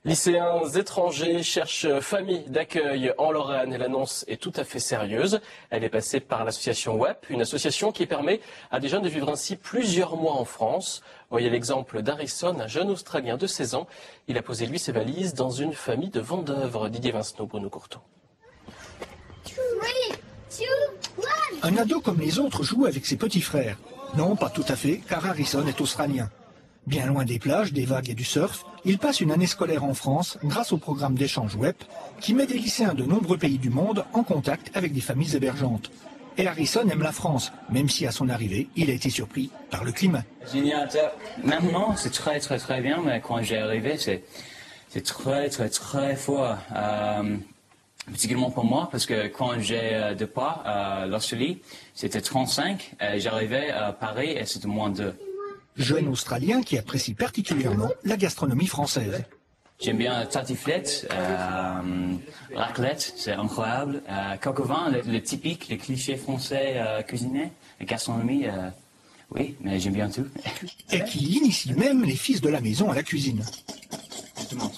Lycéens étrangers cherchent famille d'accueil en Lorraine et l'annonce est tout à fait sérieuse. Elle est passée par l'association WEP, une association qui permet à des jeunes de vivre ainsi plusieurs mois en France. Voyez l'exemple d'Harrison, un jeune Australien de 16 ans. Il a posé lui ses valises dans une famille de vendœuvres. Didier Vincenot, Bruno Courteau. Un ado comme les autres joue avec ses petits frères. Non, pas tout à fait, car Harrison est australien. Bien loin des plages, des vagues et du surf, il passe une année scolaire en France grâce au programme d'échange WEP qui met des lycéens de nombreux pays du monde en contact avec des familles hébergeantes. Et Harrison aime la France, même si à son arrivée, il a été surpris par le climat. Génial. Maintenant, c'est très bien, mais quand j'ai arrivé, c'est très fort. Particulièrement pour moi, parce que quand j'ai départ à l'Australie, c'était 35, j'arrivais à Paris et c'était moins 2. Jeune Australien qui apprécie particulièrement la gastronomie française. J'aime bien tartiflette, raclette, c'est incroyable. Coq au vin, le typique, le cliché français cuisiné. La gastronomie, oui, mais j'aime bien tout. Et qui initie même les fils de la maison à la cuisine. Justement.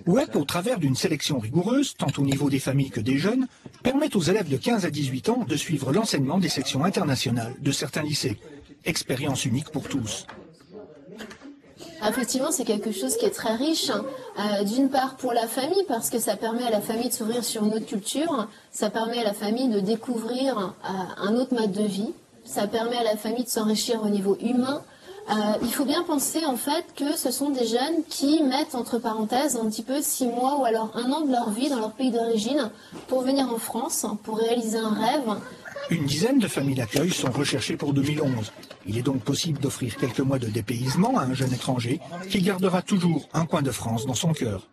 WEP, au travers d'une sélection rigoureuse, tant au niveau des familles que des jeunes, permet aux élèves de 15 à 18 ans de suivre l'enseignement des sections internationales de certains lycées. Expérience unique pour tous. Effectivement, c'est quelque chose qui est très riche, d'une part pour la famille, parce que ça permet à la famille de s'ouvrir sur une autre culture, ça permet à la famille de découvrir un autre mode de vie, ça permet à la famille de s'enrichir au niveau humain. Il faut bien penser en fait que ce sont des jeunes qui mettent entre parenthèses un petit peu 6 mois ou alors 1 an de leur vie dans leur pays d'origine pour venir en France, pour réaliser un rêve. Une dizaine de familles d'accueil sont recherchées pour 2011. Il est donc possible d'offrir quelques mois de dépaysement à un jeune étranger qui gardera toujours un coin de France dans son cœur.